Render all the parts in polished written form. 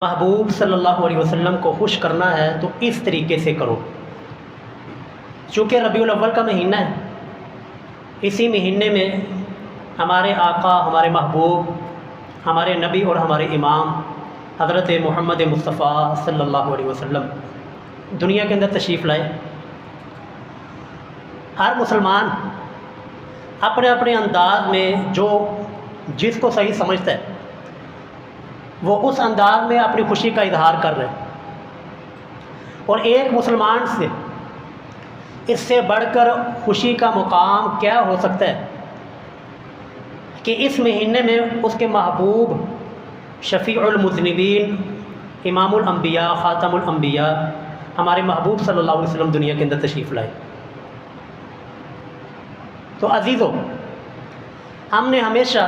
محبوب صلی اللہ علیہ وسلم کو خوش کرنا ہے تو اس طریقے سے کرو۔ چونکہ ربیع الاول کا مہینہ ہے، اسی مہینے میں ہمارے آقا، ہمارے محبوب، ہمارے نبی اور ہمارے امام حضرت محمد مصطفیٰ صلی اللہ علیہ وسلم دنیا کے اندر تشریف لائے۔ ہر مسلمان اپنے اپنے انداز میں جس کو صحیح سمجھتا ہے وہ اس انداز میں اپنی خوشی کا اظہار کر رہے ہیں، اور ایک مسلمان سے اس سے بڑھ کر خوشی کا مقام کیا ہو سکتا ہے کہ اس مہینے میں اس کے محبوب شفیع المذنبین، امام الانبیاء، خاتم الانبیاء، ہمارے محبوب صلی اللہ علیہ وسلم دنیا کے اندر تشریف لائے۔ تو عزیزو، ہم نے ہمیشہ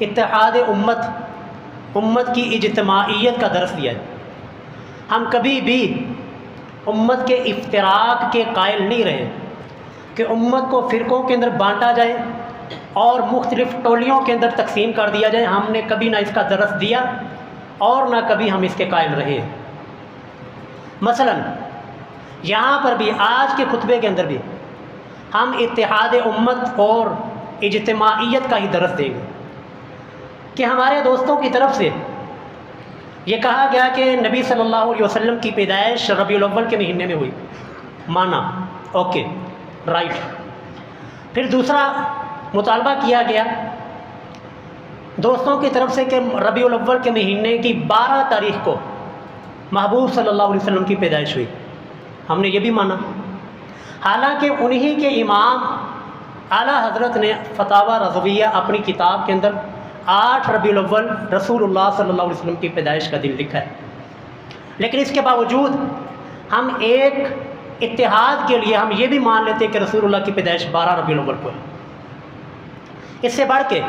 اتحاد امت کی اجتماعیت کا درس دیا ہے۔ ہم کبھی بھی امت کے افتراق کے قائل نہیں رہے کہ امت کو فرقوں کے اندر بانٹا جائے اور مختلف ٹولیوں کے اندر تقسیم کر دیا جائے۔ ہم نے کبھی نہ اس کا درس دیا اور نہ کبھی ہم اس کے قائل رہے۔ مثلا یہاں پر بھی آج کے خطبے کے اندر بھی ہم اتحاد امت اور اجتماعیت کا ہی درس دیں گے کہ ہمارے دوستوں کی طرف سے یہ کہا گیا کہ نبی صلی اللہ علیہ وسلم کی پیدائش ربیع الاول کے مہینے میں ہوئی، مانا اوکے رائٹ۔ پھر دوسرا مطالبہ کیا گیا دوستوں کی طرف سے کہ ربیع الاول کے مہینے کی 12 تاریخ کو محبوب صلی اللہ علیہ وسلم کی پیدائش ہوئی، ہم نے یہ بھی مانا، حالانکہ انہی کے امام اعلیٰ حضرت نے فتاوی رضویہ اپنی کتاب کے اندر 8 ربیع الاول رسول اللہ صلی اللہ علیہ وسلم کی پیدائش کا دن لکھا ہے۔ لیکن اس کے باوجود ہم ایک اتحاد کے لیے ہم یہ بھی مان لیتے کہ رسول اللہ کی پیدائش 12 ربیع الاول کو ہے۔ اس سے بڑھ کے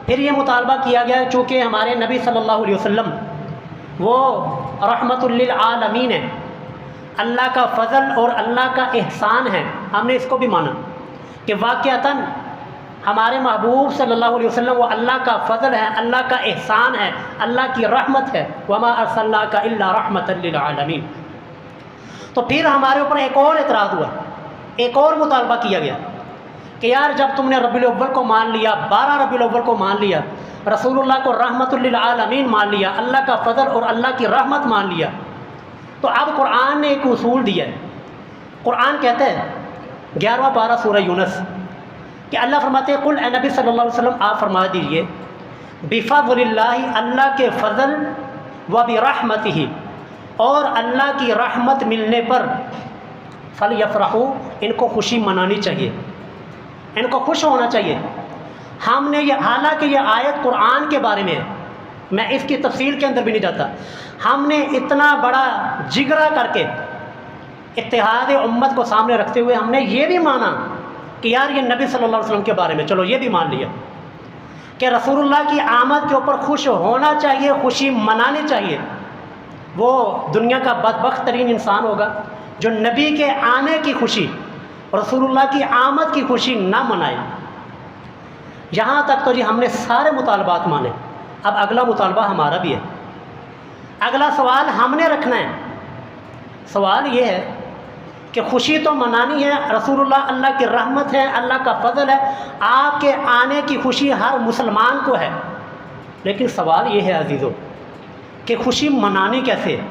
پھر یہ مطالبہ کیا گیا چونکہ ہمارے نبی صلی اللہ علیہ وسلم وہ رحمت للعالمین ہے، اللہ کا فضل اور اللہ کا احسان ہے، ہم نے اس کو بھی مانا کہ واقعتاً ہمارے محبوب صلی اللہ علیہ وسلم وہ اللہ کا فضل ہے، اللہ کا احسان ہے، اللہ کی رحمت ہے، وما ارسلناک الا رحمۃ للعالمین۔ تو پھر ہمارے اوپر ایک اور اعتراض ہوا، ایک اور مطالبہ کیا گیا کہ یار جب تم نے ربیع الاول کو مان لیا، 12 ربیع الاول کو مان لیا، رسول اللہ کو رحمت للعالمین مان لیا، اللہ کا فضل اور اللہ کی رحمت مان لیا، تو اب قرآن نے ایک اصول دیا ہے۔ قرآن کہتا ہے 11واں پارہ سورہ یونس کہ اللہ فرماتے ہیں قل اے نبی صلی اللہ علیہ وسلم آپ فرما دیجئے بفضل اللہ، اللہ کے فضل، وبرحمتہ اور اللہ کی رحمت ملنے پر فلیفرحوا، ان کو خوشی منانی چاہیے، ان کو خوش ہونا چاہیے۔ ہم نے حالانکہ یہ آیت قرآن کے بارے میں ہے، میں اس کی تفصیل کے اندر بھی نہیں جاتا، ہم نے اتنا بڑا جگرا کر کے اتحاد امت کو سامنے رکھتے ہوئے ہم نے یہ بھی مانا کہ یار یہ نبی صلی اللہ علیہ وسلم کے بارے میں، چلو یہ بھی مان لیا کہ رسول اللہ کی آمد کے اوپر خوش ہونا چاہیے، خوشی منانی چاہیے۔ وہ دنیا کا بدبخت ترین انسان ہوگا جو نبی کے آنے کی خوشی، رسول اللہ کی آمد کی خوشی نہ منائے۔ یہاں تک تو جی ہم نے سارے مطالبات مانے، اب اگلا مطالبہ ہمارا بھی ہے، اگلا سوال ہم نے رکھنا ہے۔ سوال یہ ہے کہ خوشی تو منانی ہے، رسول اللہ اللہ کی رحمت ہے، اللہ کا فضل ہے، آپ کے آنے کی خوشی ہر مسلمان کو ہے، لیکن سوال یہ ہے عزیزو کہ خوشی منانی کیسے ہے؟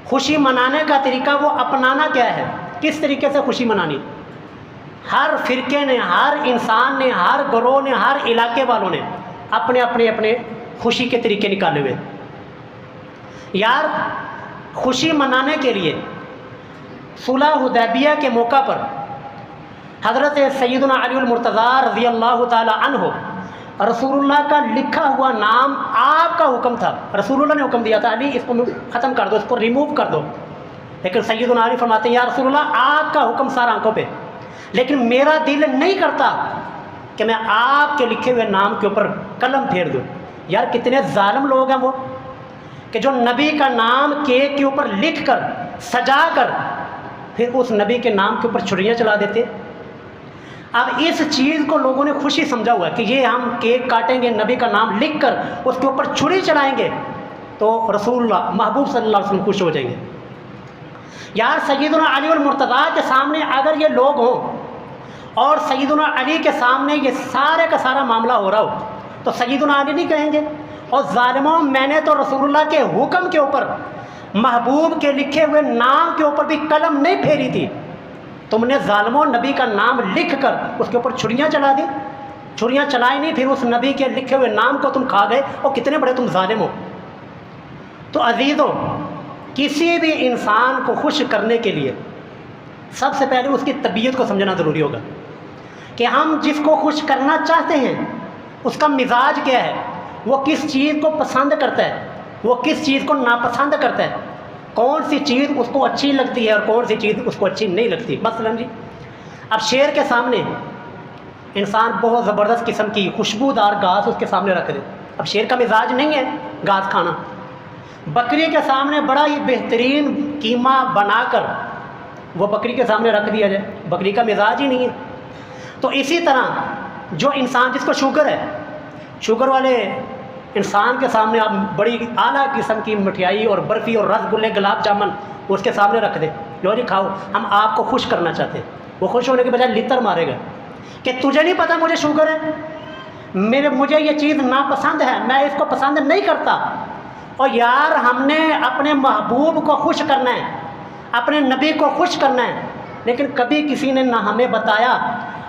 خوشی منانے کا طریقہ وہ اپنانا کیا ہے؟ کس طریقے سے خوشی منانی؟ ہر فرقے نے، ہر انسان نے، ہر گروہ نے، ہر علاقے والوں نے اپنے اپنے اپنے خوشی کے طریقے نکالے ہوئے۔ یار خوشی منانے کے لیے صلح حدیبیہ کے موقع پر حضرت سیدنا علی المرتضیٰ رضی اللہ تعالی عنہ، رسول اللہ کا لکھا ہوا نام آپ کا حکم تھا، رسول اللہ نے حکم دیا تھا علی اس کو ختم کر دو، اس کو ریموو کر دو، لیکن سیدنا علی فرماتے ہیں یا رسول اللہ آپ کا حکم سارا آنکھوں پہ، لیکن میرا دل نہیں کرتا کہ میں آپ کے لکھے ہوئے نام کے اوپر قلم پھیر دوں۔ یار کتنے ظالم لوگ ہیں وہ کہ جو نبی کا نام کیک کے اوپر لکھ کر سجا کر پھر اس نبی کے نام کے اوپر چھریاں چلا دیتے۔ اب اس چیز کو لوگوں نے خوشی سمجھا ہوا ہے کہ یہ ہم کیک کاٹیں گے، نبی کا نام لکھ کر اس کے اوپر چھری چلائیں گے تو رسول اللہ محبوب صلی اللہ علیہ وسلم خوش ہو جائیں گے۔ یار سیدنا علی المرتضیٰ کے سامنے اگر یہ لوگ ہوں اور سیدنا علی کے سامنے یہ سارے کا سارا معاملہ ہو رہا ہو تو سیدنا علی نہیں کہیں گے اور ظالموں میں نے تو رسول اللہ کے حکم کے اوپر محبوب کے لکھے ہوئے نام کے اوپر بھی قلم نہیں پھیری تھی، تم نے ظالموں نبی کا نام لکھ کر اس کے اوپر چھریاں چلا دی، چھریاں چلائی نہیں، پھر اس نبی کے لکھے ہوئے نام کو تم کھا گئے، اور کتنے بڑے تم ظالم ہو۔ تو عزیزوں، کسی بھی انسان کو خوش کرنے کے لیے سب سے پہلے اس کی طبیعت کو سمجھنا ضروری ہوگا کہ ہم جس کو خوش کرنا چاہتے ہیں اس کا مزاج کیا ہے، وہ کس چیز کو پسند کرتا ہے، وہ کس چیز کو ناپسند کرتا ہے، کون سی چیز اس کو اچھی لگتی ہے اور کون سی چیز اس کو اچھی نہیں لگتی۔ مثلاً جی اب شیر کے سامنے انسان بہت زبردست قسم کی خوشبودار گھاس اس کے سامنے رکھ دے، اب شیر کا مزاج نہیں ہے گھاس کھانا۔ بکری کے سامنے بڑا ہی بہترین قیمہ بنا کر وہ بکری کے سامنے رکھ دیا جائے، بکری کا مزاج ہی نہیں ہے۔ تو اسی طرح جو انسان جس کو شوگر ہے، شوگر والے انسان کے سامنے آپ بڑی اعلیٰ قسم کی مٹھائی اور برفی اور رس گلے گلاب جامن اس کے سامنے رکھ دیں، لو جی کھاؤ، ہم آپ کو خوش کرنا چاہتے ہیں، وہ خوش ہونے کے بجائے لتر مارے گا کہ تجھے نہیں پتہ مجھے شوگر ہے، مجھے یہ چیز ناپسند ہے، میں اس کو پسند نہیں کرتا۔ اور یار ہم نے اپنے محبوب کو خوش کرنا ہے، اپنے نبی کو خوش کرنا ہے، لیکن کبھی کسی نے نہ ہمیں بتایا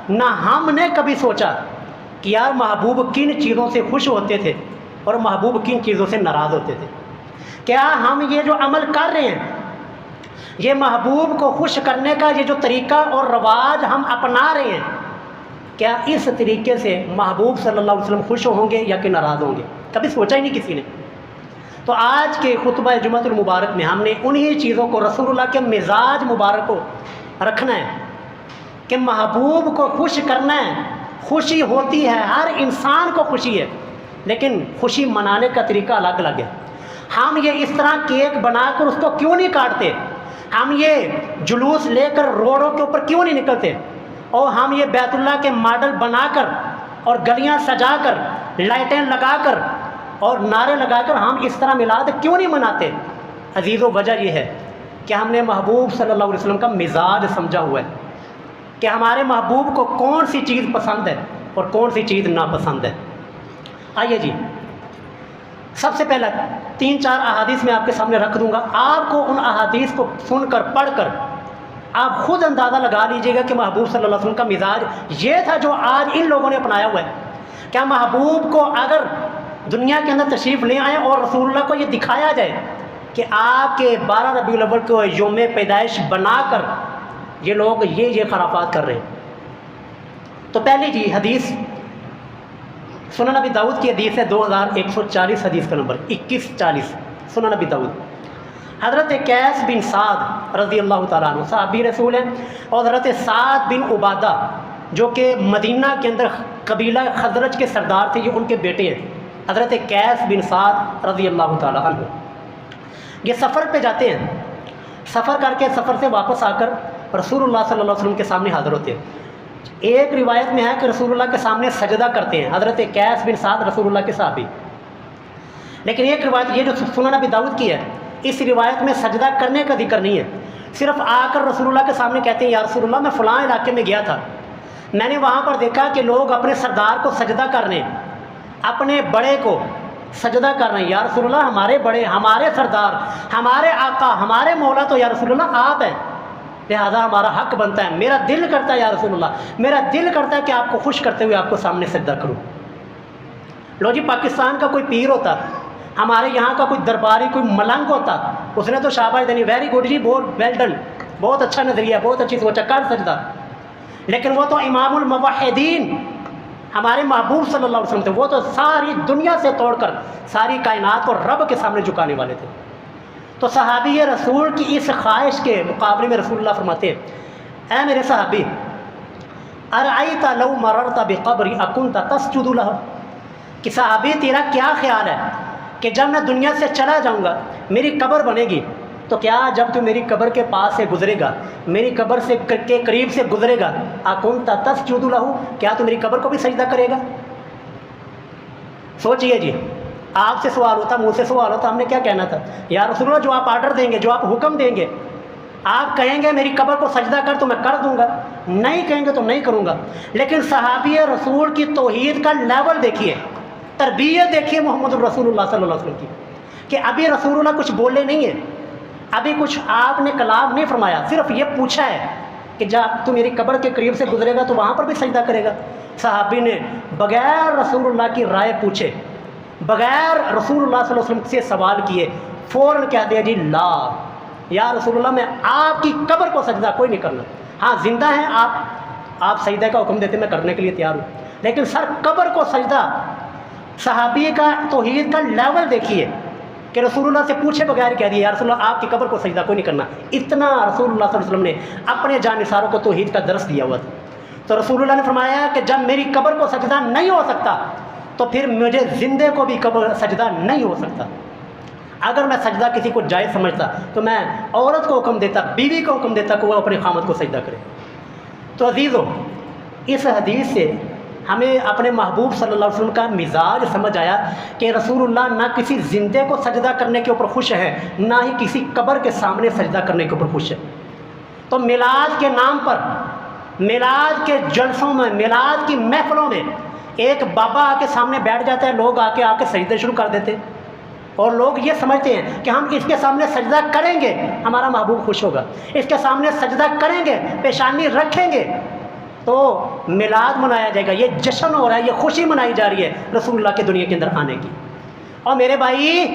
نہ ہم نے کبھی سوچا کہ یار محبوب کن چیزوں سے خوش ہوتے تھے اور محبوب کن چیزوں سے ناراض ہوتے تھے۔ کیا ہم یہ جو عمل کر رہے ہیں، یہ محبوب کو خوش کرنے کا یہ جو طریقہ اور رواج ہم اپنا رہے ہیں، کیا اس طریقے سے محبوب صلی اللہ علیہ وسلم خوش ہوں گے یا کہ ناراض ہوں گے؟ کبھی سوچا ہی نہیں کسی نے۔ تو آج کے خطبہ جمعۃ المبارک میں ہم نے انہی چیزوں کو، رسول اللہ کے مزاج مبارک کو رکھنا ہے کہ محبوب کو خوش کرنا ہے۔ خوشی ہوتی ہے، ہر انسان کو خوشی ہے، لیکن خوشی منانے کا طریقہ الگ الگ ہے۔ ہم یہ اس طرح کیک بنا کر اس کو کیوں نہیں کاٹتے؟ ہم یہ جلوس لے کر روڈوں کے اوپر کیوں نہیں نکلتے؟ اور ہم یہ بیت اللہ کے ماڈل بنا کر اور گلیاں سجا کر لائٹیں لگا کر اور نعرے لگا کر ہم اس طرح میلاد کیوں نہیں مناتے؟ عزیزو، وجہ یہ ہے کہ ہم نے محبوب صلی اللہ علیہ وسلم کا مزاج سمجھا ہوا ہے کہ ہمارے محبوب کو کون سی چیز پسند ہے اور کون سی چیز ناپسند ہے۔ آئیے جی، سب سے پہلا 3-4 احادیث میں آپ کے سامنے رکھ دوں گا، آپ کو ان احادیث کو سن کر پڑھ کر آپ خود اندازہ لگا لیجئے گا کہ محبوب صلی اللہ علیہ وسلم کا مزاج یہ تھا جو آج ان لوگوں نے اپنایا ہوا ہے۔ کیا محبوب کو اگر دنیا کے اندر تشریف لے آئیں اور رسول اللہ کو یہ دکھایا جائے کہ آپ کے 12 ربیع الاول کو یوم پیدائش بنا کر یہ لوگ یہ خرافات کر رہے ہیں؟ تو پہلی جی حدیث سنن نبی داؤد کی حدیث ہے، 2140 حدیث کا نمبر 2140، سنن نبی داؤد۔ حضرت قیس بن سعد رضی اللہ تعالیٰ عنہ صحابی رسول ہیں، اور حضرت سعد بن عبادہ جو کہ مدینہ کے اندر قبیلہ خزرج کے سردار تھے، یہ ان کے بیٹے ہیں، حضرت قیس بن سعد رضی اللہ تعالیٰ عنہ۔ یہ سفر پہ جاتے ہیں، سفر کر کے سفر سے واپس آ کر رسول اللہ صلی اللہ علیہ وسلم کے سامنے حاضر ہوتے ہیں۔ ایک روایت میں ہے کہ رسول اللہ کے سامنے سجدہ کرتے ہیں حضرت قیس بن سعد رسول اللہ کے صحابی، لیکن ایک روایت یہ جو سنن نبی داؤد کی ہے، اس روایت میں سجدہ کرنے کا ذکر نہیں ہے، صرف آ کر رسول اللہ کے سامنے کہتے ہیں یا رسول اللہ میں فلاں علاقے میں گیا تھا، میں نے وہاں پر دیکھا کہ لوگ اپنے سردار کو سجدہ کر رہے ہیں، اپنے بڑے کو سجدہ کر رہے ہیں، یا رسول اللہ ہمارے بڑے، ہمارے سردار، ہمارے آقا، ہمارے مولا تو یا رسول اللہ آپ ہیں، لہذا ہمارا حق بنتا ہے، میرا دل کرتا ہے یا رسول اللہ، میرا دل کرتا ہے کہ آپ کو خوش کرتے ہوئے آپ کو سامنے سجدہ کروں۔ لو جی، پاکستان کا کوئی پیر ہوتا، ہمارے یہاں کا کوئی درباری، کوئی ملنگ ہوتا، اس نے تو شاباش دینی، ویری گڈ جی، بہت ویل ڈن، بہت اچھا نظریہ، بہت اچھی سوچا، کر سجدہ، لیکن وہ تو امام الموحدین ہمارے محبوب صلی اللہ علیہ وسلم تھے، وہ تو ساری دنیا سے توڑ کر ساری کائنات کو رب کے سامنے جھکانے والے تھے۔ تو صحابی رسول کی اس خواہش کے مقابلے میں رسول اللہ فرماتے ہیں، اے میرے صحابی، ارأیت لو مررت بقبری اکنت تسجد لہ، کہ صحابی تیرا کیا خیال ہے کہ جب میں دنیا سے چلا جاؤں گا، میری قبر بنے گی، تو کیا جب تو میری قبر کے پاس سے گزرے گا، میری قبر سے کے قریب سے گزرے گا، اکنت تسجد لہ، کیا تو میری قبر کو بھی سجدہ کرے گا؟ سوچئے جی، آپ سے سوال ہوتا، منہ سے سوال ہوتا، ہم نے کیا کہنا تھا؟ یا رسول اللہ جو آپ آرڈر دیں گے، جو آپ حکم دیں گے، آپ کہیں گے میری قبر کو سجدہ کر تو میں کر دوں گا، نہیں کہیں گے تو نہیں کروں گا۔ لیکن صحابی رسول کی توحید کا لیول دیکھیے، تربیت دیکھیے محمد رسول اللہ صلی اللہ علیہ وسلم کی، کہ ابھی رسول اللہ کچھ بولے نہیں ہیں، ابھی کچھ آپ نے کلام نہیں فرمایا، صرف یہ پوچھا ہے کہ جب تو میری قبر کے قریب سے گزرے گا تو وہاں پر بھی سجدہ کرے گا۔ صحابی نے بغیر رسول اللہ کی رائے پوچھے، بغیر رسول اللہ صلی اللہ علیہ وسلم سے سوال کیے، فوراً کہہ دیا جی لا، یا رسول اللہ میں آپ کی قبر کو سجدہ کوئی نہیں کرنا، ہاں زندہ ہیں آپ سجدہ کا حکم دیتے میں کرنے کے لیے تیار ہوں، لیکن سر قبر کو سجدہ، صحابی کا توحید کا لیول دیکھیے کہ رسول اللہ سے پوچھے بغیر کہہ دیا یا رسول اللہ آپ کی قبر کو سجدہ کوئی نہیں کرنا۔ اتنا رسول اللہ صلی اللہ علیہ وسلم نے اپنے جانثاروں کو توحید کا درس دیا ہوا تھا۔ تو رسول اللہ نے فرمایا کہ جب میری قبر کو سجدہ نہیں ہو سکتا تو پھر مجھے زندے کو بھی قبر سجدہ نہیں ہو سکتا۔ اگر میں سجدہ کسی کو جائز سمجھتا تو میں عورت کو حکم دیتا، بیوی کو حکم دیتا کہ وہ اپنے خامد کو سجدہ کرے۔ تو عزیزو، اس حدیث سے ہمیں اپنے محبوب صلی اللہ علیہ وسلم کا مزاج سمجھ آیا کہ رسول اللہ نہ کسی زندے کو سجدہ کرنے کے اوپر خوش ہے، نہ ہی کسی قبر کے سامنے سجدہ کرنے کے اوپر خوش ہے۔ تو میلاد کے نام پر، میلاد کے جلسوں میں، میلاد کی محفلوں میں ایک بابا آ کے سامنے بیٹھ جاتا ہے، لوگ آ کے سجدے شروع کر دیتے ہیں، اور لوگ یہ سمجھتے ہیں کہ ہم اس کے سامنے سجدہ کریں گے ہمارا محبوب خوش ہوگا، اس کے سامنے سجدہ کریں گے، پیشانی رکھیں گے تو میلاد منایا جائے گا، یہ جشن ہو رہا ہے، یہ خوشی منائی جا رہی ہے رسول اللہ کے دنیا کے اندر آنے کی۔ اور میرے بھائی،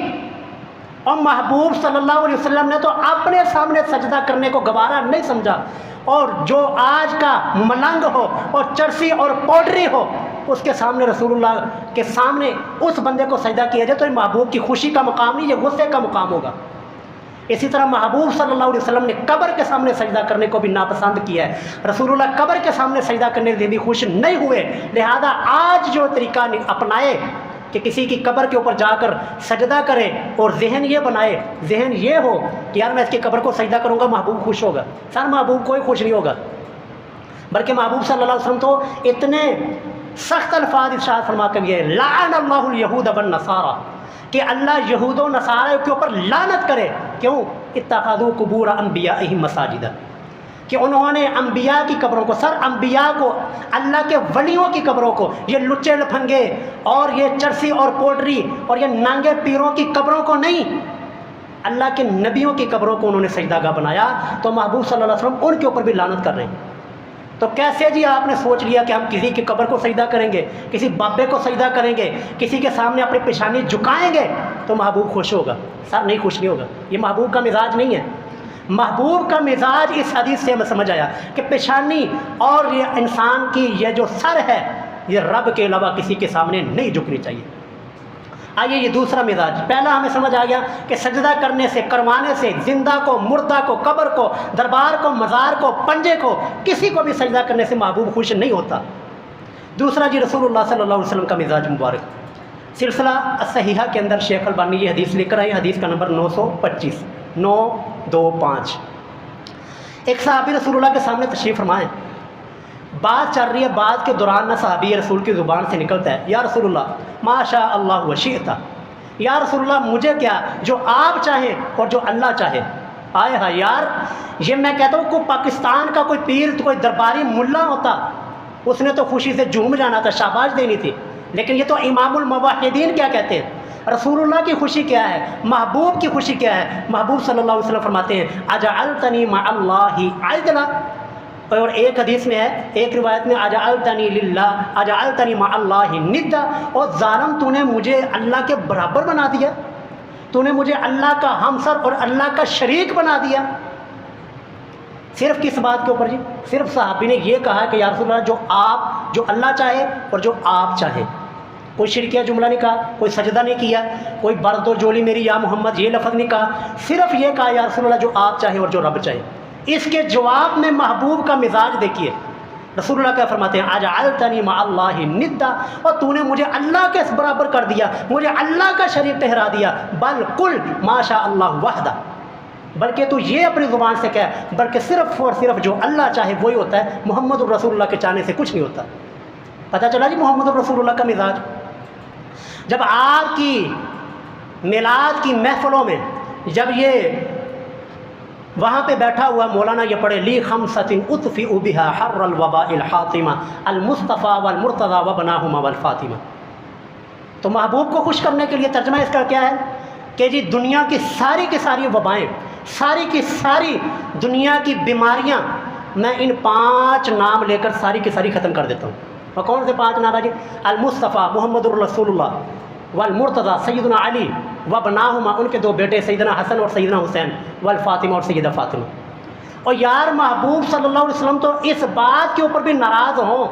اور محبوب صلی اللہ علیہ وسلم نے تو اپنے سامنے سجدہ کرنے کو گوارا نہیں سمجھا، اور جو آج کا ملنگ ہو اور چرسی اور پاؤڈری ہو اس کے سامنے، رسول اللہ کے سامنے اس بندے کو سجدہ کیا جائے تو یہ محبوب کی خوشی کا مقام نہیں، یہ غصے کا مقام ہوگا۔ اسی طرح محبوب صلی اللہ علیہ وسلم نے قبر کے سامنے سجدہ کرنے کو بھی ناپسند کیا ہے، رسول اللہ قبر کے سامنے سجدہ کرنے سے بھی خوش نہیں ہوئے، لہذا آج جو طریقہ اپنائے کہ کسی کی قبر کے اوپر جا کر سجدہ کرے اور ذہن یہ بنائے، ذہن یہ ہو کہ یار میں اس کی قبر کو سجدہ کروں گا محبوب خوش ہوگا، سر محبوب کوئی خوش نہیں ہوگا، بلکہ محبوب صلی اللہ علیہ وسلم تو اتنے سخت الفاظ ارشاد فرما کر یہ لعن اللہ الیہود والنصارى، کہ اللہ یہود و نصارہ کے اوپر لعنت کرے، کیوں؟ اتخذوا قبور انبیائہم مساجد، کہ انہوں نے انبیاء کی قبروں کو، سر انبیاء کو، اللہ کے ولیوں کی قبروں کو، یہ لچے لپھنگے اور یہ چرسی اور پوڈری اور یہ ننگے پیروں کی قبروں کو نہیں، اللہ کے نبیوں کی قبروں کو انہوں نے سجدہ گاہ بنایا، تو محبوب صلی اللہ علیہ وسلم ان کے اوپر بھی لعنت کر رہے ہیں۔ تو کیسے جی آپ نے سوچ لیا کہ ہم کسی کی قبر کو سجدہ کریں گے، کسی بابے کو سجدہ کریں گے، کسی کے سامنے اپنی پیشانی جھکائیں گے تو محبوب خوش ہوگا؟ سر نہیں، خوش نہیں ہوگا، یہ محبوب کا مزاج نہیں ہے۔ محبوب کا مزاج اس حدیث سے ہمیں سمجھ آیا کہ پیشانی اور یہ انسان کی یہ جو سر ہے یہ رب کے علاوہ کسی کے سامنے نہیں جھکنی چاہیے۔ آئیے یہ دوسرا مزاج، پہلا ہمیں سمجھ آ گیا کہ سجدہ کرنے سے، کروانے سے زندہ کو، مردہ کو، قبر کو، دربار کو، مزار کو، پنجے کو، کسی کو بھی سجدہ کرنے سے محبوب خوش نہیں ہوتا۔ دوسرا جی رسول اللہ صلی اللہ علیہ وسلم کا مزاج مبارک، سلسلہ الصحیحہ کے اندر شیخ البانی یہ حدیث لے کر آئی، حدیث کا نمبر 925 925۔ ایک صحابی رسول اللہ کے سامنے تشریف فرمائیں، بات چل رہی ہے، بات کے دوران نہ صحابی رسول کی زبان سے نکلتا ہے یا رسول اللہ ما شاء اللہ وشئت، یا رسول اللہ مجھے کیا، جو آپ چاہیں اور جو اللہ چاہے۔ آئے ہاں یار، یہ میں کہتا ہوں کوئی پاکستان کا کوئی پیر، کوئی درباری ملا ہوتا اس نے تو خوشی سے جھوم جانا تھا، شاباش دینی تھی، لیکن یہ تو امام الموحدین کیا کہتے ہیں، رسول اللہ کی خوشی کیا ہے، محبوب کی خوشی کیا ہے؟ محبوب صلی اللہ علیہ وسلم فرماتے ہیں اجعلتنی مع اللہ عدلا، اور ایک حدیث میں ہے، ایک روایت میں اجعلتنی للہ اجعلتنی مع اللہ ندا، اور ظالم تو نے مجھے اللہ کے برابر بنا دیا، تو نے مجھے اللہ کا ہمسر اور اللہ کا شریک بنا دیا۔ صرف کس بات کے اوپر جی؟ صرف صحابی نے یہ کہا کہ یا رسول اللہ جو اللہ چاہے اور جو آپ چاہے، کوئی شرکیہ جملہ نہیں کہا، کوئی سجدہ نہیں کیا، کوئی برد و جولی میری یا محمد یہ لفظ نہیں کہا، صرف یہ کہا یا رسول اللہ جو آپ چاہے اور جو رب چاہے۔ اس کے جواب میں محبوب کا مزاج دیکھیے، رسول اللہ کیا فرماتے ہیں اجعلتنی مع اللہ ندا، اور تو نے مجھے اللہ کے برابر کر دیا، مجھے اللہ کا شریک ٹھہرا دیا، بل قل ما شاء اللہ وحدہ، بلکہ تو یہ اپنی زبان سے کہہ، بلکہ صرف اور صرف جو اللہ چاہے وہی ہوتا ہے، محمد الرسول اللہ کے چاہنے سے کچھ نہیں ہوتا۔ پتہ چلا جی محمد الرسول اللہ کا مزاج۔ جب آپ کی میلاد کی محفلوں میں جب یہ وہاں پہ بیٹھا ہوا مولانا یہ پڑھے لی خمسۃ اطفئ بها حر الوباء الحاطمہ المصطفیٰ والمرتضیٰ وبناہما والفاطمہ، تو محبوب کو خوش کرنے کے لیے ترجمہ اس کا کیا ہے کہ جی دنیا کی ساری وبائیں، ساری کی ساری دنیا کی بیماریاں میں ان 5 نام لے کر ساری کی ساری ختم کر دیتا ہوں۔ اور کون سے 5 نام ہے جی؟ المصطفیٰ محمد الرسول اللہ، والمرتضیٰ سیدنا علی، وابناہما ان کے 2 بیٹے سیدنا حسن اور سیدنا حسین، والفاطمہ اور سیدہ فاطمہ۔ اور یار محبوب صلی اللہ علیہ وسلم تو اس بات کے اوپر بھی ناراض ہوں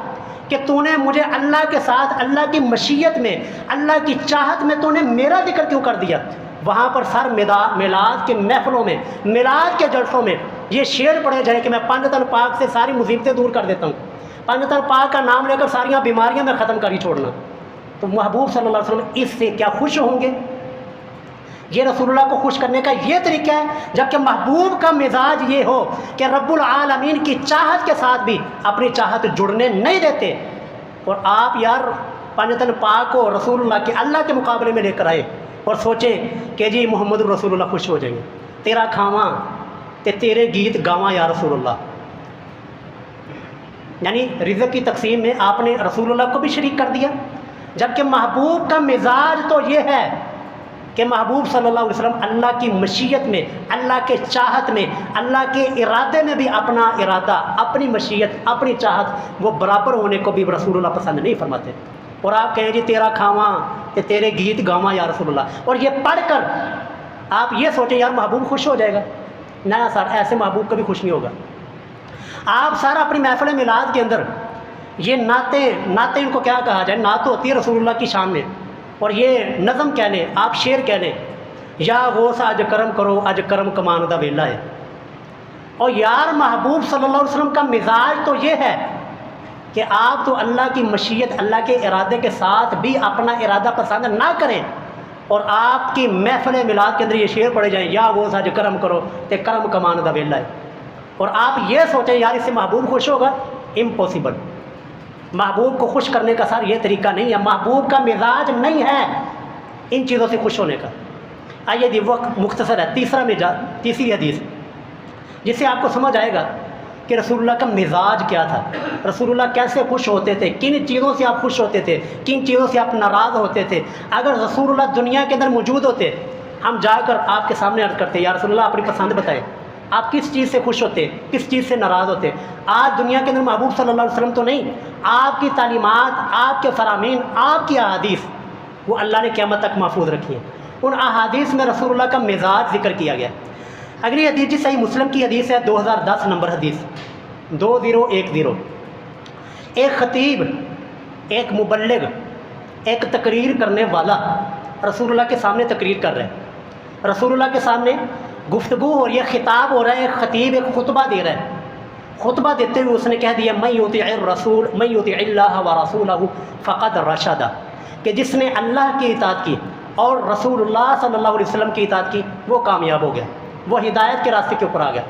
کہ تو نے مجھے اللہ کے ساتھ اللہ کی مشیت میں، اللہ کی چاہت میں تو نے میرا ذکر کیوں کر دیا؟ وہاں پر سر میلاد کے محفلوں میں، میلاد کے جلسوں میں یہ شعر پڑھے جائیں کہ میں پنجتن پاک سے ساری مصیبتیں دور کر دیتا ہوں، پنجتن پاک کا نام لے کر ساریاں بیماریاں میں ختم کر ہی چھوڑنا، تو محبوب صلی اللہ علیہ وسلم اس سے کیا خوش ہوں گے؟ یہ رسول اللہ کو خوش کرنے کا یہ طریقہ ہے، جبکہ محبوب کا مزاج یہ ہو کہ رب العالمین کی چاہت کے ساتھ بھی اپنی چاہت جڑنے نہیں دیتے، اور آپ یار پنجتن پاک کو رسول اللہ کے اللہ کے مقابلے میں لے کر آئے اور سوچیں کہ جی محمد الرسول اللہ خوش ہو جائیں گے، تیرا کھاواں تے تیرے گیت گاواں یا رسول اللہ، یعنی رزق کی تقسیم میں آپ نے رسول اللہ کو بھی شریک کر دیا، جبکہ محبوب کا مزاج تو یہ ہے کہ محبوب صلی اللہ علیہ وسلم اللہ کی مشیت میں، اللہ کے چاہت میں، اللہ کے ارادے میں بھی اپنا ارادہ، اپنی مشیت، اپنی چاہت وہ برابر ہونے کو بھی رسول اللہ پسند نہیں فرماتے، اور آپ کہیں جی تیرا کھاواں کہ تیرے گیت گاواں یا رسول اللہ، اور یہ پڑھ کر آپ یہ سوچیں یار محبوب خوش ہو جائے گا، نہ سر ایسے محبوب کبھی خوش نہیں ہوگا۔ آپ سارا اپنی محفل میلاد کے اندر یہ نعتیں ان کو کیا کہا جائے، نعت ہوتی ہے رسول اللہ کی شان میں، اور یہ نظم کہہ لیں، آپ شعر کہہ لیں، یا غوث اج کرم کرو اج کرم کمان دا ویلا ہے۔ اور یار محبوب صلی اللہ علیہ وسلم کا مزاج تو یہ ہے کہ آپ تو اللہ کی مشیت، اللہ کے ارادے کے ساتھ بھی اپنا ارادہ پسند نہ کریں، اور آپ کی محفل میلاد کے اندر یہ شعر پڑھے جائیں، یا غوث اج کرم کرو تے کرم کمان دا ویلا ہے، اور آپ یہ سوچیں یار اس سے محبوب خوش ہوگا، امپاسبل۔ محبوب کو خوش کرنے کا سر یہ طریقہ نہیں ہے، محبوب کا مزاج نہیں ہے ان چیزوں سے خوش ہونے کا۔ آئیے دی وقت مختصر ہے، تیسری حدیث جس سے آپ کو سمجھ آئے گا کہ رسول اللہ کا مزاج کیا تھا، رسول اللہ کیسے خوش ہوتے تھے، کن چیزوں سے آپ خوش ہوتے تھے، کن چیزوں سے آپ ناراض ہوتے تھے۔ اگر رسول اللہ دنیا کے اندر موجود ہوتے، ہم جا کر آپ کے سامنے عرض کرتے یا رسول اللہ اپنی پسند بتائیں، آپ کس چیز سے خوش ہوتے، کس چیز سے ناراض ہوتے۔ آج دنیا کے اندر محبوب صلی اللہ علیہ وسلم تو نہیں، آپ کی تعلیمات، آپ کے فرامین، آپ کی احادیث وہ اللہ نے قیامت تک محفوظ رکھی ہیں، ان احادیث میں رسول اللہ کا مزاج ذکر کیا گیا۔ اگلی حدیث جی صحیح مسلم کی حدیث ہے، 2010 نمبر حدیث 2010۔ ایک خطیب، ایک مبلغ، ایک تقریر کرنے والا رسول اللہ کے سامنے تقریر کر رہے ہیں، رسول اللہ کے سامنے گفتگو ہو رہی ہے، خطاب ہو رہا ہے، ایک خطیب ایک خطبہ دے رہا ہے، خطبہ دیتے ہوئے اس نے کہہ دیا من یطیع الرسول من یطیع اللہ ورسولہ فقد رشد، کہ جس نے اللہ کی اطاعت کی اور رسول اللہ صلی اللہ علیہ وسلم کی اطاعت کی وہ کامیاب ہو گیا، وہ ہدایت کے راستے کے اوپر آ گیا۔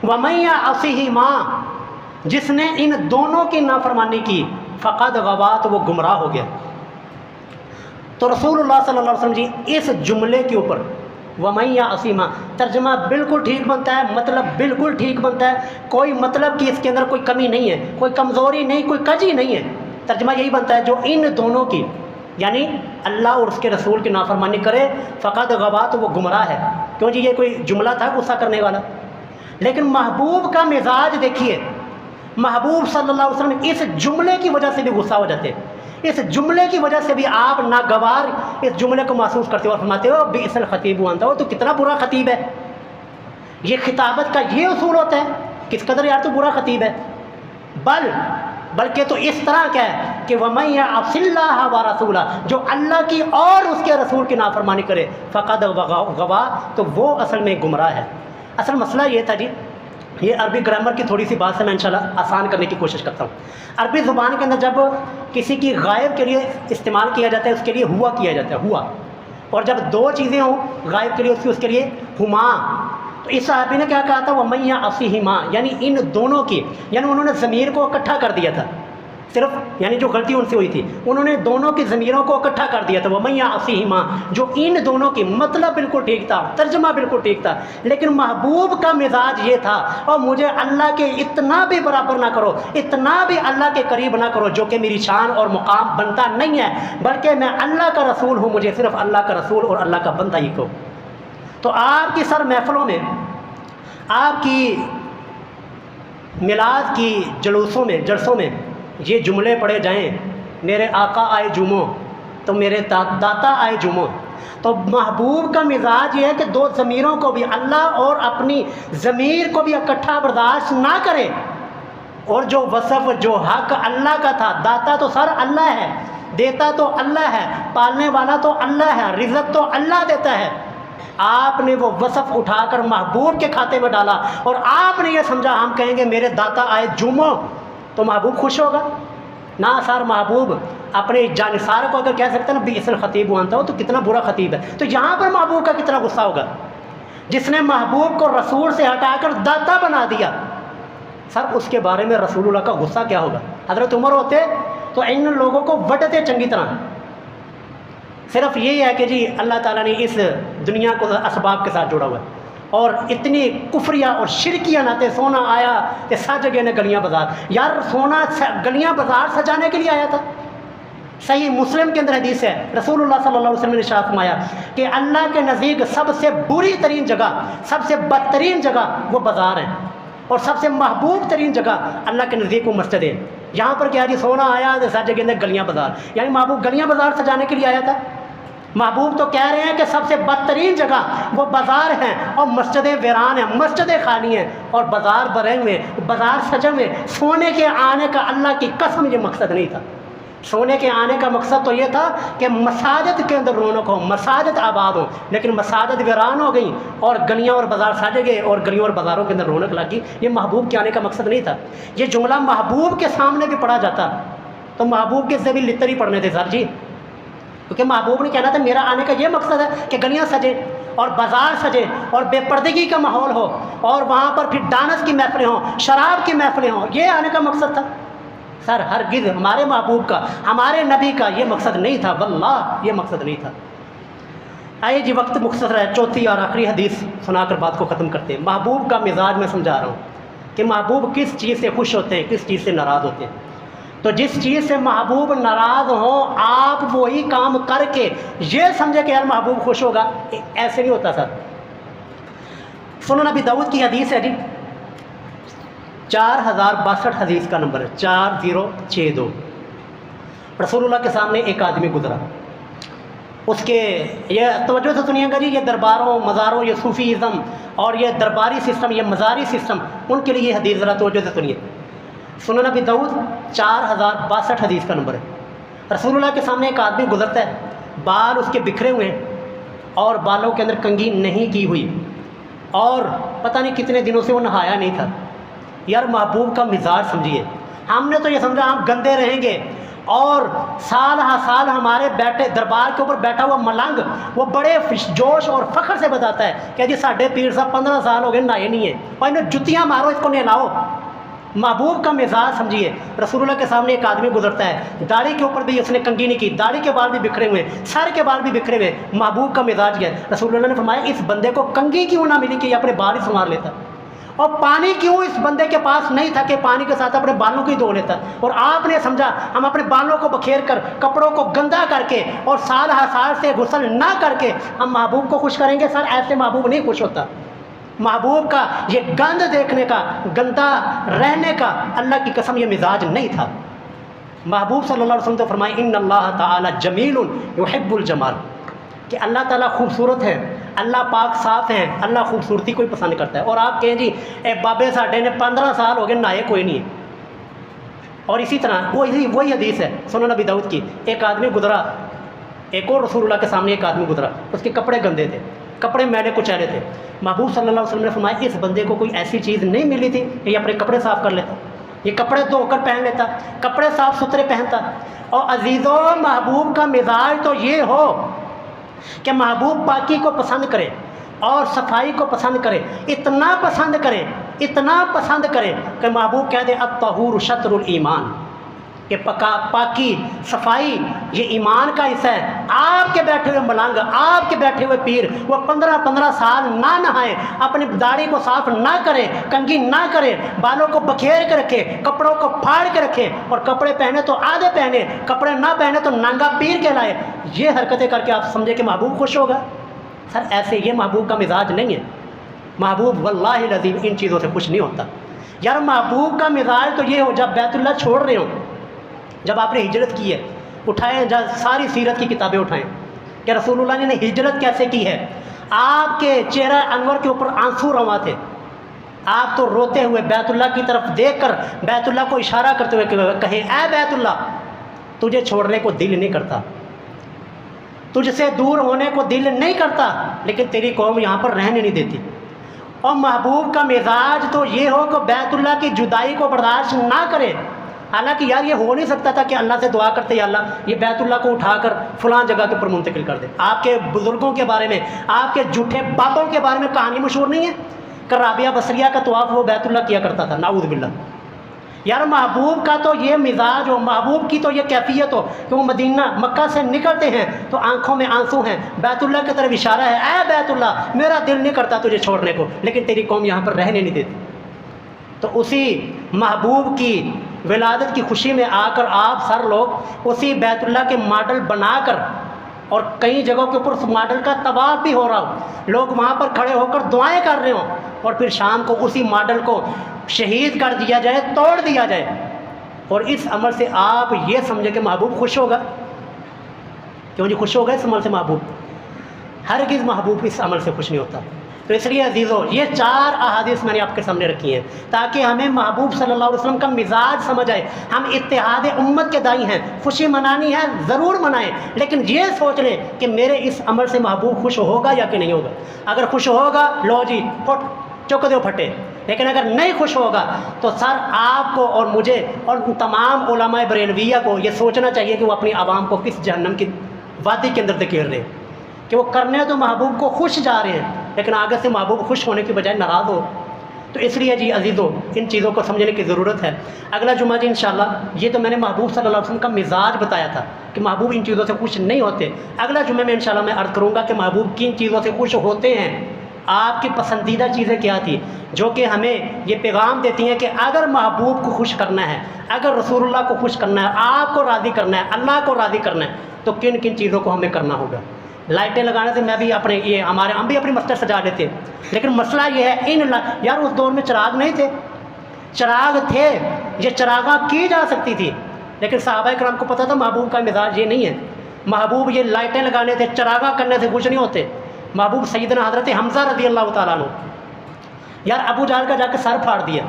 ومن یعصہما، جس نے ان دونوں کی نافرمانی کی فقد غوا، تو وہ گمراہ ہو گیا۔ تو رسول اللہ صلی اللہ علیہ وسلم جی اس جملے کے اوپر وَمَن يَعْصِمَا ترجمہ بالکل ٹھیک بنتا ہے، مطلب بالکل ٹھیک بنتا ہے، کوئی مطلب کہ اس کے اندر کوئی کمی نہیں ہے، کوئی کمزوری نہیں، کوئی کجی نہیں ہے، ترجمہ یہی بنتا ہے جو ان دونوں کی یعنی اللہ اور اس کے رسول کی نافرمانی کرے فقط غوا، تو وہ گمراہ ہے۔ کیوں جی یہ کوئی جملہ تھا غصہ کرنے والا؟ لیکن محبوب کا مزاج دیکھیے، محبوب صلی اللہ علیہ وسلم اس جملے کی وجہ سے بھی غصہ ہو جاتے، اس جملے کی وجہ سے بھی آپ ناگوار اس جملے کو محسوس کرتے ہو اور فرماتے ہو بئس الخطیب وانتا ہو، تو کتنا برا خطیب ہے۔ یہ خطابت کا یہ اصول ہوتا ہے، کس قدر یار تو برا خطیب ہے، بلکہ تو اس طرح کیا ہے کہ وَمَن يَعْصِ اللَّهَ وَرَسُولَهُ، جو اللہ کی اور اس کے رسول کی نافرمانی کرے فقد غوا، تو وہ اصل میں گمراہ ہے۔ اصل مسئلہ یہ تھا جی، یہ عربی گرامر کی تھوڑی سی بات سے میں انشاءاللہ آسان کرنے کی کوشش کرتا ہوں۔ عربی زبان کے اندر جب کسی کی غائب کے لیے استعمال کیا جاتا ہے اس کے لیے ہوا کیا جاتا ہے، ہوا، اور جب دو چیزیں ہوں غائب کے لیے اس کے لیے ہما، تو اس صحابی نے کیا کہا تھا؟ وَمَن يَعْصِهِمَا، یعنی ان دونوں کی، یعنی انہوں نے ضمیر کو اکٹھا کر دیا تھا، صرف یعنی جو غلطی ان سے ہوئی تھی انہوں نے دونوں کی ضمیروں کو اکٹھا کر دیا تھا. وَمَن يَعْصِهِمَا، جو ان دونوں کی، مطلب بالکل ٹھیک تھا، ترجمہ بالکل ٹھیک تھا، لیکن محبوب کا مزاج یہ تھا، اور مجھے اللہ کے اتنا بھی برابر نہ کرو، اتنا بھی اللہ کے قریب نہ کرو جو کہ میری شان اور مقام بنتا نہیں ہے، بلکہ میں اللہ کا رسول ہوں، مجھے صرف اللہ کا رسول اور اللہ کا بندہ ہی کہو. تو آپ کی سر محفلوں میں، آپ کی میلاد کی جلوسوں میں، جلسوں میں یہ جملے پڑھے جائیں، میرے آقا آئے جمعہ تو میرے داتا آئے جمعہ. تو محبوب کا مزاج یہ ہے کہ دو ضمیروں کو بھی، اللہ اور اپنی ضمیر کو بھی اکٹھا برداشت نہ کرے. اور جو وصف، جو حق اللہ کا تھا، داتا تو سر اللہ ہے، دیتا تو اللہ ہے، پالنے والا تو اللہ ہے، رزق تو اللہ دیتا ہے. آپ نے وہ وصف اٹھا کر محبوب کے کھاتے میں ڈالا، اور آپ نے یہ سمجھا ہم کہیں گے میرے داتا آئے جمعہ تو محبوب خوش ہوگا. نہ سر، محبوب اپنے جانثار کو اگر کہہ سکتا ہے نا بئس الخطیب وانتا ہو، تو کتنا برا خطیب ہے. تو یہاں پر محبوب کا کتنا غصہ ہوگا جس نے محبوب کو رسول سے ہٹا کر داتا بنا دیا. سر اس کے بارے میں رسول اللہ کا غصہ کیا ہوگا؟ حضرت عمر ہوتے تو ان لوگوں کو وڈتے چنگی طرح. صرف یہی ہے کہ جی اللہ تعالیٰ نے اس دنیا کو اسباب کے ساتھ جوڑا ہوا ہے، اور اتنی کفریہ اور شرکیہ ناتے سونا آیا کہ سج گئے نے گلیاں بازار. یار سونا گلیاں بازار سجانے کے لیے آیا تھا. صحیح مسلم کے اندر حدیث ہے، رسول اللہ صلی اللہ علیہ وسلم نے ارشاد فرمایا کہ اللہ کے نزدیک سب سے بری ترین جگہ، سب سے بدترین جگہ وہ بازار ہیں، اور سب سے محبوب ترین جگہ اللہ کے نزدیک وہ مسجد ہے. یہاں پر کیا جی سونا آیا سج گئے نے گلیاں بازار، یعنی محبوب گلیاں بازار سجانے کے لیے آیا تھا. محبوب تو کہہ رہے ہیں کہ سب سے بدترین جگہ وہ بازار ہیں، اور مسجدیں ویران ہیں، مسجدیں خالی ہیں، اور بازار بھرے ہوئے، بازار سجے ہوئے. سونے کے آنے کا اللہ کی قسم یہ مقصد نہیں تھا. سونے کے آنے کا مقصد تو یہ تھا کہ مساجد کے اندر رونق ہو، مساجد آباد ہو، لیکن مساجد ویران ہو گئیں اور گلیاں اور بازار سجے گئے اور گلیوں اور بازاروں کے اندر رونق لگی. یہ محبوب کے آنے کا مقصد نہیں تھا. یہ جملہ محبوب کے سامنے بھی پڑھا جاتا تو محبوب کے سے بھی لتر ہی پڑھنے تھے سر جی، کیونکہ محبوب نے کہنا تھا میرا آنے کا یہ مقصد ہے کہ گلیاں سجے اور بازار سجے اور بے پردگی کا ماحول ہو، اور وہاں پر پھر ڈانس کی محفلیں ہوں، شراب کی محفلیں ہوں. یہ آنے کا مقصد تھا. سر ہرگز ہمارے محبوب کا، ہمارے نبی کا یہ مقصد نہیں تھا، واللہ یہ مقصد نہیں تھا. آئیے جی وقت مختصر ہے، چوتھی اور آخری حدیث سنا کر بات کو ختم کرتے ہیں. محبوب کا مزاج میں سمجھا رہا ہوں کہ محبوب کس چیز سے خوش ہوتے ہیں، کس چیز سے ناراض ہوتے ہیں. تو جس چیز سے محبوب ناراض ہوں آپ وہی کام کر کے یہ سمجھے کہ یار محبوب خوش ہوگا، ایسے نہیں ہوتا سر. سنن نبی داؤد کی حدیث ہے جی، 4062 حدیث کا نمبر ہے 4062. رسول اللہ کے سامنے ایک آدمی گزرا، اس کے یہ توجہ سے سنیے گا جی، یہ درباروں مزاروں، یہ صوفیزم اور یہ درباری سسٹم، یہ مزاری سسٹم، ان کے لیے یہ حدیث ذرا توجہ سے سنیے. سنن نبی داؤد 4062 حدیث کا نمبر ہے. رسول اللہ کے سامنے ایک آدمی گزرتا ہے، بال اس کے بکھرے ہوئے ہیں اور بالوں کے اندر کنگھی نہیں کی ہوئی، اور پتہ نہیں کتنے دنوں سے وہ نہایا نہیں تھا. یار محبوب کا مزاج سمجھیے. ہم نے تو یہ سمجھا ہم گندے رہیں گے، اور سال ہا سال ہمارے بیٹھے دربار کے اوپر بیٹھا ہوا ملنگ وہ بڑے جوش اور فخر سے بتاتا ہے کہ جی ساڈے پیر صاحب 15 سال ہو گئے نہائے نہیں ہیں، اور انہیں جتیاں مارو، اس کو نہلاؤ. محبوب کا مزاج سمجھیے. رسول اللہ کے سامنے ایک آدمی گزرتا ہے، داڑھی کے اوپر بھی اس نے کنگھی نہیں کی، داڑھی کے بال بھی بکھرے ہوئے، سر کے بال بھی بکھرے ہوئے. محبوب کا مزاج کیا ہے؟ رسول اللہ نے فرمایا اس بندے کو کنگھی کیوں نہ ملی کہ یہ اپنے بال ہی سنوار لیتا، اور پانی کیوں اس بندے کے پاس نہیں تھا کہ پانی کے ساتھ اپنے بالوں کو ہی دھو لیتا. اور آپ نے سمجھا ہم اپنے بالوں کو بکھیر کر، کپڑوں کو گندا کر کے اور سال ہر سال سے غسل نہ کر کے ہم محبوب کو خوش کریں گے. سر ایسے محبوب نہیں خوش ہوتا. محبوب کا یہ گند دیکھنے کا، گندا رہنے کا اللہ کی قسم یہ مزاج نہیں تھا. محبوب صلی اللہ علیہ وسلم تو فرمائے ان اللہ تعالی جمیل یحب الجمال، کہ اللہ تعالیٰ خوبصورت ہے، اللہ پاک صاف ہے، اللہ خوبصورتی کو ہی پسند کرتا ہے. اور آپ کہیں جی اے بابے ساڈے نے 15 سال ہو گئے نہائے کوئی نہیں ہے. اور اسی طرح وہی حدیث ہے سنن نبی داؤد کی، ایک آدمی گزرا، ایک اور رسول اللہ کے سامنے ایک آدمی گزرا، اس کے کپڑے گندے تھے، کپڑے میلے کچیلے تھے. محبوب صلی اللہ علیہ وسلم نے فرمایا اس بندے کو کوئی ایسی چیز نہیں ملی تھی کہ یہ اپنے کپڑے صاف کر لیتا، یہ کپڑے دھو کر پہن لیتا، کپڑے صاف ستھرے پہنتا. اور عزیزوں محبوب کا مزاج تو یہ ہو کہ محبوب پاکی کو پسند کرے، اور صفائی کو پسند کرے، اتنا پسند کرے کہ محبوب کہہ دے الطہور شطر الایمان، کہ پاکی صفائی یہ ایمان کا حصہ ہے۔ آپ کے بیٹھے ہوئے ملنگ، آپ کے بیٹھے ہوئے پیر وہ 15 سال نہ نہائے، اپنی داڑھی کو صاف نہ کرے، کنگھی نہ کرے، بالوں کو بکھیر کے رکھے، کپڑوں کو پھاڑ کے رکھے، اور کپڑے پہنے تو آدھے پہنے، کپڑے نہ پہنے تو ننگا پیر کہلائے، یہ حرکتیں کر کے آپ سمجھے کہ محبوب خوش ہوگا؟ سر ایسے یہ محبوب کا مزاج نہیں ہے۔ محبوب واللہ العظیم ان چیزوں سے خوش نہیں ہوتا۔ یار محبوب کا مزاج تو یہ ہو جب بیت اللہ چھوڑ رہے ہوں، جب آپ نے ہجرت کی ہے، اٹھائیں جب ساری سیرت کی کتابیں اٹھائیں کہ رسول اللہ نے ہجرت کیسے کی ہے۔ آپ کے چہرہ انور کے اوپر آنسو رواں تھے، آپ تو روتے ہوئے بیت اللہ کی طرف دیکھ کر بیت اللہ کو اشارہ کرتے ہوئے کہیں اے بیت اللہ تجھے چھوڑنے کو دل نہیں کرتا، تجھ سے دور ہونے کو دل نہیں کرتا، لیکن تیری قوم یہاں پر رہنے نہیں دیتی۔ اور محبوب کا مزاج تو یہ ہو کہ بیت اللہ کی جدائی کو برداشت نہ کرے۔ حالانکہ یار یہ ہو نہیں سکتا تھا کہ اللہ سے دعا کرتے یا اللہ یہ بیت اللہ کو اٹھا کر فلاں جگہ کے پر منتقل کر دے۔ آپ کے بزرگوں کے بارے میں، آپ کے جھوٹے باپوں کے بارے میں کہانی مشہور نہیں ہے کہ رابعہ بصریہ کا طواف وہ بیت اللہ کیا کرتا تھا، نعوذ باللہ۔ یار محبوب کا تو یہ مزاج ہو، محبوب کی تو یہ کیفیت ہو کہ وہ مدینہ مکہ سے نکلتے ہیں تو آنکھوں میں آنسو ہیں، بیت اللہ کی طرف اشارہ ہے اے بیت اللہ میرا دل نہیں کرتا تجھے چھوڑنے کو، لیکن تیری قوم یہاں پر رہنے نہیں دیتی۔ تو اسی محبوب کی ولادت کی خوشی میں آ کر آپ سر لوگ اسی بیت اللہ کے ماڈل بنا کر، اور کئی جگہوں کے اوپر اس ماڈل کا طواف بھی ہو رہا ہو، لوگ وہاں پر کھڑے ہو کر دعائیں کر رہے ہوں، اور پھر شام کو اسی ماڈل کو شہید کر دیا جائے، توڑ دیا جائے، اور اس عمل سے آپ یہ سمجھے کہ محبوب خوش ہوگا؟ کیوں جی خوش ہوگا اس عمل سے محبوب؟ ہرگز محبوب اس عمل سے خوش نہیں ہوتا۔ تو اس لیے عزیزو یہ 4 احادیث میں نے آپ کے سامنے رکھی ہیں تاکہ ہمیں محبوب صلی اللہ علیہ وسلم کا مزاج سمجھ آئے۔ ہم اتحاد امت کے دائی ہیں، خوشی منانی ہے ضرور منائیں، لیکن یہ سوچ لیں کہ میرے اس عمل سے محبوب خوش ہوگا یا کہ نہیں ہوگا۔ اگر خوش ہوگا لو جی چک دو پھٹے، لیکن اگر نہیں خوش ہوگا تو سر آپ کو اور مجھے اور تمام علماء بریلویہ کو یہ سوچنا چاہیے کہ وہ اپنی عوام کو کس جہنم کی وادی کے اندر دھکیل رہے ہیں کہ وہ کرنے تو محبوب کو خوش جا رہے ہیں، لیکن آگے سے محبوب خوش ہونے کی بجائے ناراض ہو۔ تو اس لیے جی عزیزو ان چیزوں کو سمجھنے کی ضرورت ہے۔ اگلا جمعہ جی انشاءاللہ یہ تو میں نے محبوب صلی اللہ علیہ وسلم کا مزاج بتایا تھا کہ محبوب ان چیزوں سے خوش نہیں ہوتے۔ اگلا جمعہ میں انشاءاللہ میں عرض کروں گا کہ محبوب کن چیزوں سے خوش ہوتے ہیں، آپ کی پسندیدہ چیزیں کیا تھی جو کہ ہمیں یہ پیغام دیتی ہیں کہ اگر محبوب کو خوش کرنا ہے، اگر رسول اللہ کو خوش کرنا ہے، آپ کو راضی کرنا ہے، اللہ کو راضی کرنا ہے، تو کن کن چیزوں کو ہمیں کرنا ہوگا۔ لائٹیں لگانے سے میں بھی ہم بھی اپنی مسجد سجا لیتے، لیکن مسئلہ یہ ہے یار اس دور میں چراغ نہیں تھے، چراغ تھے، یہ چراغاں کی جا سکتی تھی، لیکن صحابہ کرام کو پتہ تھا محبوب کا مزاج یہ نہیں ہے۔ محبوب یہ لائٹیں لگانے سے، چراغاں کرنے سے خوش نہیں ہوتے۔ محبوب سیدنا حضرت حمزہ رضی اللہ تعالیٰ عنہ، یار ابو جہل کا جا کے سر پھاڑ دیا،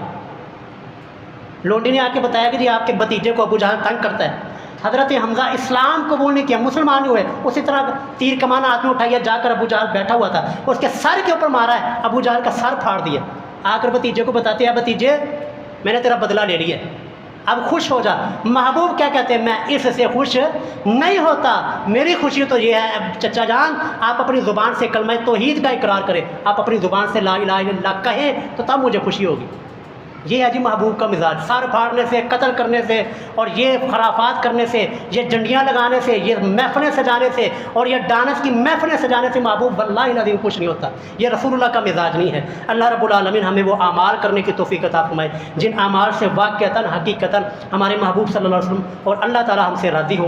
لونڈی نے آ کے بتایا کہ جی آپ کے بھتیجے کو ابو جہل تنگ کرتا ہے۔ حضرت حمزہ اسلام قبول نہیں کیا، مسلمان ہوئے، اسی طرح تیر کمان ہاتھ میں اٹھایا، جا کر ابو جہل بیٹھا ہوا تھا، اس کے سر کے اوپر مارا ہے، ابو جہل کا سر پھاڑ دیا۔ آ کر بھتیجے کو بتاتے ہیں بھتیجے میں نے تیرا بدلہ لے لیا، اب خوش ہو جا۔ محبوب کیا کہتے ہیں میں اس سے خوش نہیں ہوتا، میری خوشی تو یہ ہے اب چچا جان آپ اپنی زبان سے کلمہ توحید کا اقرار کریں، آپ اپنی زبان سے لا الہ الا اللہ کہیں تو تب مجھے خوشی ہوگی۔ یہ ہے جی محبوب کا مزاج، سر پھاڑنے سے، قتل کرنے سے، اور یہ خرافات کرنے سے، یہ جنڈیاں لگانے سے، یہ محفلیں سجانے سے، اور یہ ڈانس کی محفلیں سجانے سے محبوب واللہ العظیم خوش نہیں ہوتا۔ یہ رسول اللہ کا مزاج نہیں ہے۔ اللہ رب العالمین ہمیں وہ اعمال کرنے کی توفیق عطا فرمائے جن اعمال سے واقعتاً حقیقتاً ہمارے محبوب صلی اللہ علیہ وسلم اور اللہ تعالی ہم سے راضی ہو۔